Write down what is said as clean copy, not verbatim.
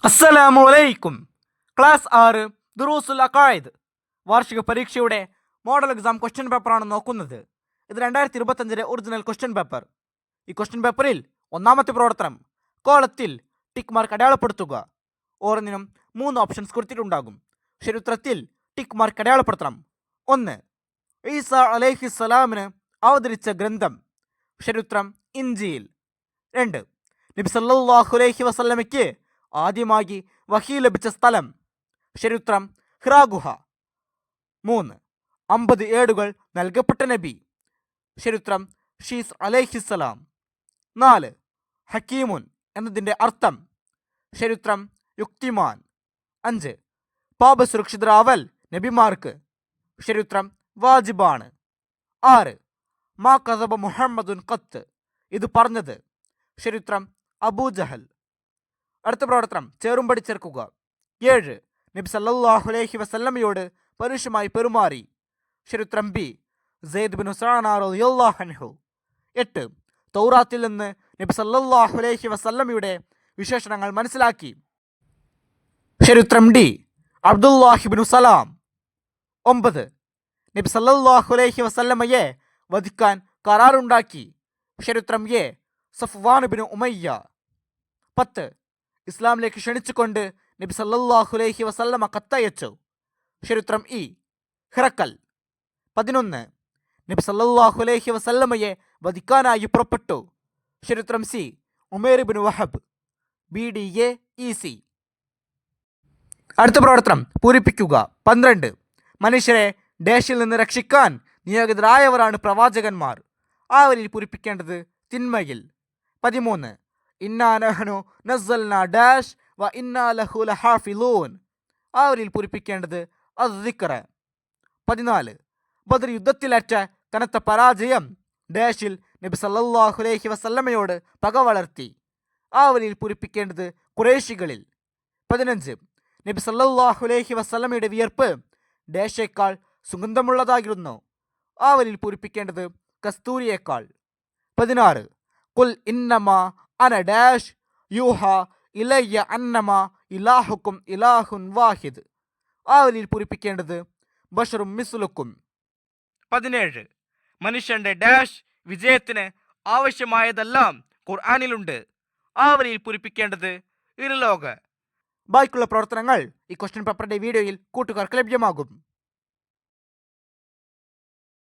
അസ്സലാമു അലൈക്കും. ക്ലാസ് 6 ദുറൂസുൽ അഖായിദ് വാർഷിക പരീക്ഷയുടെ മോഡൽ എക്സാം ക്വസ്റ്റ്യൻ പേപ്പറാണ് നോക്കുന്നത്. ഇത് 2025 ഒറിജിനൽ ക്വസ്റ്റ്യൻ പേപ്പർ. ഈ ക്വസ്റ്റ്യൻ പേപ്പറിൽ ഒന്നാമത്തെ പ്രവർത്തനം കോളത്തിൽ ടിക്ക് മാർക്ക് അടയാളപ്പെടുത്തുക. ഓരോന്നിനും 3 ഓപ്ഷൻസ് കൊടുത്തിട്ടുണ്ടാകും. ശരിയുത്തരത്തിൽ ടിക്ക് മാർക്ക് അടയാളപ്പെടുത്തണം. 1. ഈസ അലൈഹിസ്സലാമിന് അവതരിച്ച ഗ്രന്ഥം. ശരിയുത്തരം ഇൻജീൽ. 2. നബി സല്ലല്ലാഹു അലൈഹി വസല്ലമയ്ക്ക് ആദ്യമായി വഹി ലഭിച്ച സ്ഥലം. ശരിയുത്തരം ഹിറാ ഗുഹ. 3. 50 ഏടുകൾ നൽകപ്പെട്ട നബി. ശരിയുത്തരം ഷീസ് അലൈഹിസ്സലാം. 4. ഹക്കീമുൻ എന്നതിൻ്റെ അർത്ഥം. ശരിയുത്തരം യുക്തിമാൻ. 5. പാപസുരക്ഷിതരാവൽ നബിമാർക്ക്. ശരിയുത്തരം വാജിബാണ്. 6. മാ കസബ മുഹമ്മദുൻ ഖത്ത്, ഇത് പറഞ്ഞത്. ശരിയുത്തരം അബൂജഹൽ. അടുത്ത പ്രവർത്തനം ചേറുംപടി ചേർക്കുക. 7. നബി സല്ലല്ലാഹു അലൈഹി വസല്ലമയോട് പരുഷമായി പെരുമാറി. ശരിയുത്തരം ബി സെയ്ദ് ബിൻ ഉസാന റളിയല്ലാഹു അൻഹു. 8. തൗറാത്തിൽ നിന്ന് നബി സല്ലല്ലാഹു അലൈഹി വസല്ലമയുടെ വിശേഷണങ്ങൾ മനസ്സിലാക്കി. ശരിയുത്തരം ഡി അബ്ദുല്ലാഹിബ്നു സലാം. 9. നബി സല്ലല്ലാഹു അലൈഹി വസല്ലമയെ വധിക്കാൻ കരാറുണ്ടാക്കി. ശരിയുത്തരം എ സഫ്വാൻ ബിൻ ഉമയ്യ. 10. ഇസ്ലാമിലേക്ക് ക്ഷണിച്ചുകൊണ്ട് നബി സല്ലല്ലാഹു അലൈഹി വസല്ലമ കത്തയച്ചു. ശരിയുത്തരം ഇ ഹിറക്കൽ. 11. നബി സല്ലല്ലാഹു അലൈഹി വസല്ലമയെ വധിക്കാനായി പുറപ്പെട്ടു. ശരിയുത്തരം C Umair bin Wahab. BDAEC. അടുത്ത പ്രവർത്തനം പൂരിപ്പിക്കുക. 12. മനുഷ്യരെ ഡേഷിൽ നിന്ന് രക്ഷിക്കാൻ നിയോഗിതരായവരാണ് പ്രവാചകന്മാർ. ആ വരിയിൽ പൂരിപ്പിക്കേണ്ടത് തിന്മയിൽ. 13. ഇന്നാ നഹ്നു നസ്സൽനാ ഡാഷ് വ ഇന്നാ ലഹു ലഹാഫിളൂൻ. ആ വരിയിൽ പൂരിപ്പിക്കേണ്ടത് അദ്ദിക്ർ. 14. ബദർ യുദ്ധത്തിലേറ്റ കനത്ത പരാജയം ഡാഷിൽ നബി സല്ലല്ലാഹു അലൈഹി വസല്ലമയോട് പക വളർത്തി. ആ വരിയിൽ പൂരിപ്പിക്കേണ്ടത് ഖുറൈശികളിൽ. 15. നബി സല്ലല്ലാഹു അലൈഹി വസല്ലമയുടെ വിയർപ്പ് ഡാഷേക്കാൾ സുഗന്ധമുള്ളതായിരുന്നു. ആ വരിയിൽ പൂരിപ്പിക്കേണ്ടത് കസ്തൂരിയേക്കാൾ. 16. ഖുൽ ഇന്നമാ അന ഡാഷ് യൂഹ ഇലയ്യ അന്നമാ ഇലാഹുക്കും ഇലാഹുൻ വാഹിദ്. ആ വരിയിൽ പൂരിപ്പിക്കേണ്ടത് ബഷറും മിസ്ലുക്കും. 17. മനുഷ്യന്റെ ഡാഷ് വിജയത്തിന് ആവശ്യമായതെല്ലാം ഖുർആനിലുണ്ട്. ആ വരിയിൽ പൂരിപ്പിക്കേണ്ടത് ഇരുലോക. ബാക്കിയുള്ള പ്രവർത്തനങ്ങൾ ഈ ക്വസ്റ്റ്യൻ പേപ്പറിന്റെ വീഡിയോയിൽ കൂട്ടുകാർക്ക് ലഭ്യമാകും.